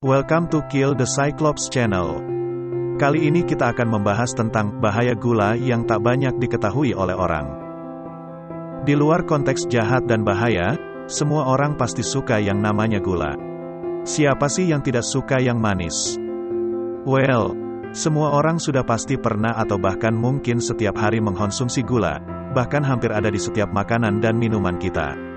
Welcome to Kill the Cyclops Channel. Kali ini kita akan membahas tentang bahaya gula yang tak banyak diketahui oleh orang. Di luar konteks jahat dan bahaya, semua orang pasti suka yang namanya gula. Siapa sih yang tidak suka yang manis? Well, semua orang sudah pasti pernah atau bahkan mungkin setiap hari mengkonsumsi gula, bahkan hampir ada di setiap makanan dan minuman kita.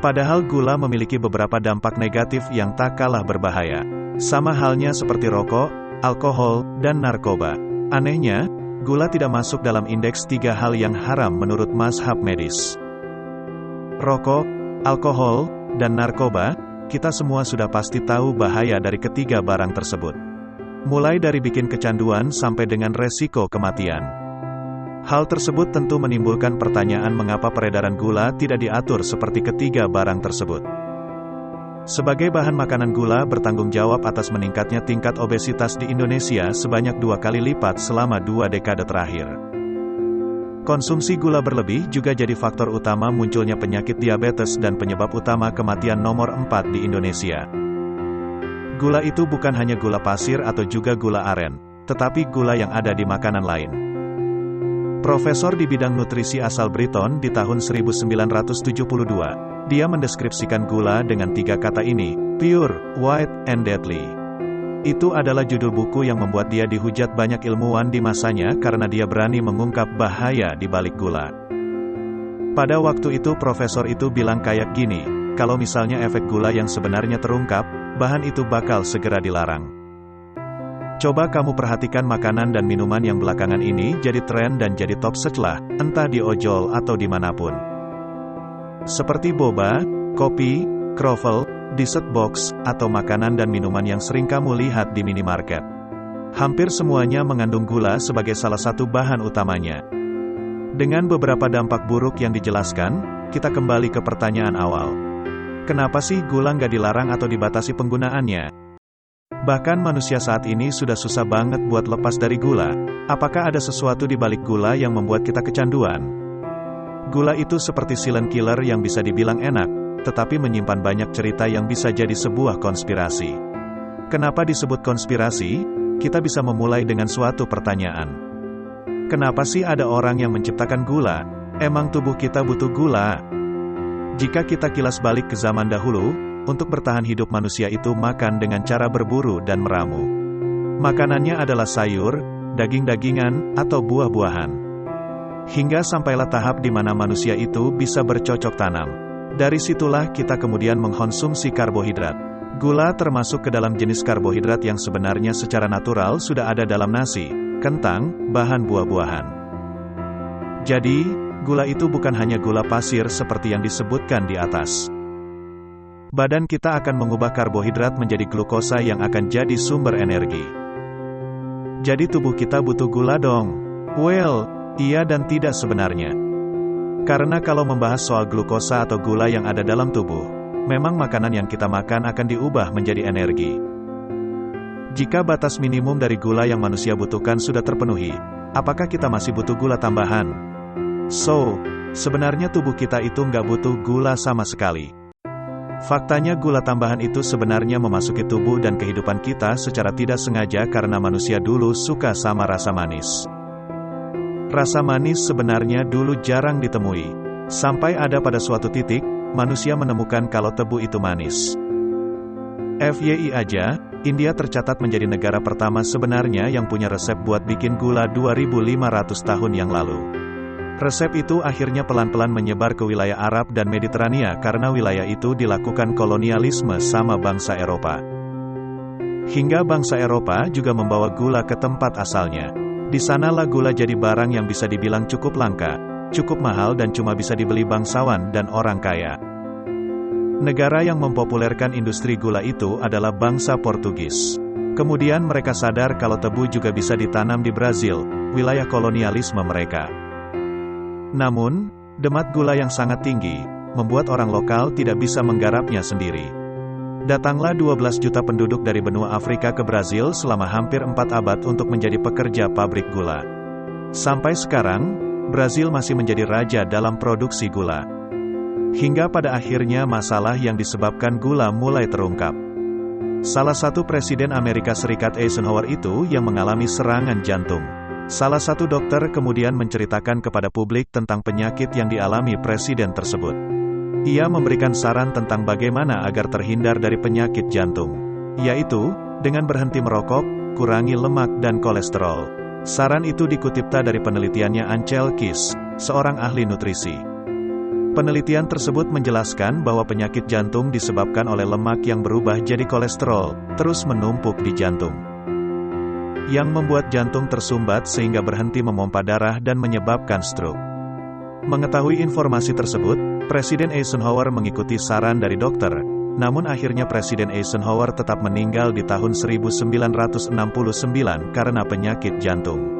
Padahal gula memiliki beberapa dampak negatif yang tak kalah berbahaya. Sama halnya seperti rokok, alkohol, dan narkoba. Anehnya, gula tidak masuk dalam indeks 3 hal yang haram menurut mazhab medis. Rokok, alkohol, dan narkoba, kita semua sudah pasti tahu bahaya dari ketiga barang tersebut. Mulai dari bikin kecanduan sampai dengan resiko kematian. Hal tersebut tentu menimbulkan pertanyaan mengapa peredaran gula tidak diatur seperti ketiga barang tersebut. Sebagai bahan makanan, gula bertanggung jawab atas meningkatnya tingkat obesitas di Indonesia sebanyak 2 kali lipat selama 2 dekade terakhir. Konsumsi gula berlebih juga jadi faktor utama munculnya penyakit diabetes dan penyebab utama kematian nomor 4 di Indonesia. Gula itu bukan hanya gula pasir atau juga gula aren, tetapi gula yang ada di makanan lain. Profesor di bidang nutrisi asal Brighton di tahun 1972, dia mendeskripsikan gula dengan 3 kata ini, pure, white, and deadly. Itu adalah judul buku yang membuat dia dihujat banyak ilmuwan di masanya karena dia berani mengungkap bahaya di balik gula. Pada waktu itu profesor itu bilang kayak gini, kalau misalnya efek gula yang sebenarnya terungkap, bahan itu bakal segera dilarang. Coba kamu perhatikan makanan dan minuman yang belakangan ini jadi tren dan jadi top search, entah di ojol atau dimanapun. Seperti boba, kopi, kroffel, dessert box, atau makanan dan minuman yang sering kamu lihat di minimarket. Hampir semuanya mengandung gula sebagai salah satu bahan utamanya. Dengan beberapa dampak buruk yang dijelaskan, kita kembali ke pertanyaan awal. Kenapa sih gula nggak dilarang atau dibatasi penggunaannya? Bahkan manusia saat ini sudah susah banget buat lepas dari gula. Apakah ada sesuatu di balik gula yang membuat kita kecanduan? Gula itu seperti silent killer yang bisa dibilang enak, tetapi menyimpan banyak cerita yang bisa jadi sebuah konspirasi. Kenapa disebut konspirasi? Kita bisa memulai dengan suatu pertanyaan. Kenapa sih ada orang yang menciptakan gula? Emang tubuh kita butuh gula? Jika kita kilas balik ke zaman dahulu, untuk bertahan hidup manusia itu makan dengan cara berburu dan meramu. Makanannya adalah sayur, daging-dagingan, atau buah-buahan. Hingga sampailah tahap di mana manusia itu bisa bercocok tanam. Dari situlah kita kemudian mengkonsumsi karbohidrat. Gula termasuk ke dalam jenis karbohidrat yang sebenarnya secara natural sudah ada dalam nasi, kentang, bahan buah-buahan. Jadi, gula itu bukan hanya gula pasir seperti yang disebutkan di atas. Badan kita akan mengubah karbohidrat menjadi glukosa yang akan jadi sumber energi. Jadi tubuh kita butuh gula dong? Well, iya dan tidak sebenarnya. Karena kalau membahas soal glukosa atau gula yang ada dalam tubuh, memang makanan yang kita makan akan diubah menjadi energi. Jika batas minimum dari gula yang manusia butuhkan sudah terpenuhi, apakah kita masih butuh gula tambahan? So, sebenarnya tubuh kita itu nggak butuh gula sama sekali. Faktanya gula tambahan itu sebenarnya memasuki tubuh dan kehidupan kita secara tidak sengaja karena manusia dulu suka sama rasa manis. Rasa manis sebenarnya dulu jarang ditemui. Sampai ada pada suatu titik, manusia menemukan kalau tebu itu manis. FYI aja, India tercatat menjadi negara pertama sebenarnya yang punya resep buat bikin gula 2500 tahun yang lalu. Resep itu akhirnya pelan-pelan menyebar ke wilayah Arab dan Mediterania karena wilayah itu dilakukan kolonialisme sama bangsa Eropa. Hingga bangsa Eropa juga membawa gula ke tempat asalnya. Di sanalah gula jadi barang yang bisa dibilang cukup langka, cukup mahal dan cuma bisa dibeli bangsawan dan orang kaya. Negara yang mempopulerkan industri gula itu adalah bangsa Portugis. Kemudian mereka sadar kalau tebu juga bisa ditanam di Brazil, wilayah kolonialisme mereka. Namun, demat gula yang sangat tinggi, membuat orang lokal tidak bisa menggarapnya sendiri. Datanglah 12 juta penduduk dari benua Afrika ke Brazil selama hampir 4 abad untuk menjadi pekerja pabrik gula. Sampai sekarang, Brazil masih menjadi raja dalam produksi gula. Hingga pada akhirnya masalah yang disebabkan gula mulai terungkap. Salah satu Presiden Amerika Serikat Eisenhower itu yang mengalami serangan jantung. Salah satu dokter kemudian menceritakan kepada publik tentang penyakit yang dialami presiden tersebut. Ia memberikan saran tentang bagaimana agar terhindar dari penyakit jantung, yaitu dengan berhenti merokok, kurangi lemak dan kolesterol. Saran itu dikutip dari penelitiannya Ancel Keys, seorang ahli nutrisi. Penelitian tersebut menjelaskan bahwa penyakit jantung disebabkan oleh lemak yang berubah jadi kolesterol, terus menumpuk di jantung, yang membuat jantung tersumbat sehingga berhenti memompa darah dan menyebabkan stroke. Mengetahui informasi tersebut, Presiden Eisenhower mengikuti saran dari dokter, namun akhirnya Presiden Eisenhower tetap meninggal di tahun 1969 karena penyakit jantung.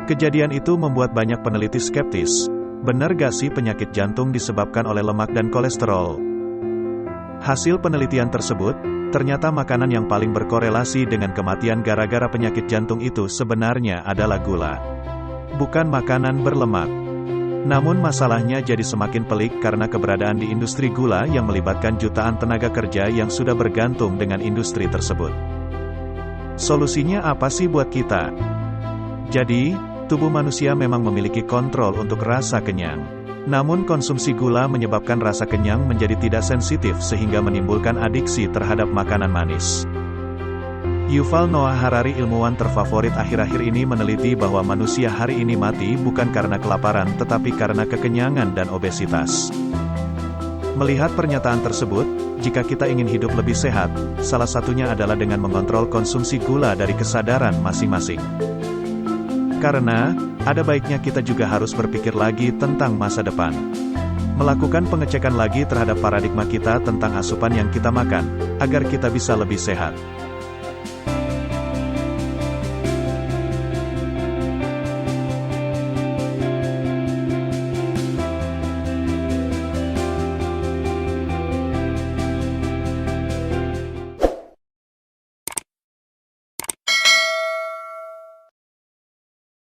Kejadian itu membuat banyak peneliti skeptis. Benar gak sih penyakit jantung disebabkan oleh lemak dan kolesterol? Hasil penelitian tersebut, ternyata makanan yang paling berkorelasi dengan kematian gara-gara penyakit jantung itu sebenarnya adalah gula, bukan makanan berlemak. Namun masalahnya jadi semakin pelik karena keberadaan di industri gula yang melibatkan jutaan tenaga kerja yang sudah bergantung dengan industri tersebut. Solusinya apa sih buat kita? Jadi, tubuh manusia memang memiliki kontrol untuk rasa kenyang. Namun konsumsi gula menyebabkan rasa kenyang menjadi tidak sensitif sehingga menimbulkan adiksi terhadap makanan manis. Yuval Noah Harari, ilmuwan terfavorit akhir-akhir ini, meneliti bahwa manusia hari ini mati bukan karena kelaparan tetapi karena kekenyangan dan obesitas. Melihat pernyataan tersebut, jika kita ingin hidup lebih sehat, salah satunya adalah dengan mengontrol konsumsi gula dari kesadaran masing-masing. Karena, ada baiknya kita juga harus berpikir lagi tentang masa depan. Melakukan pengecekan lagi terhadap paradigma kita tentang asupan yang kita makan, agar kita bisa lebih sehat.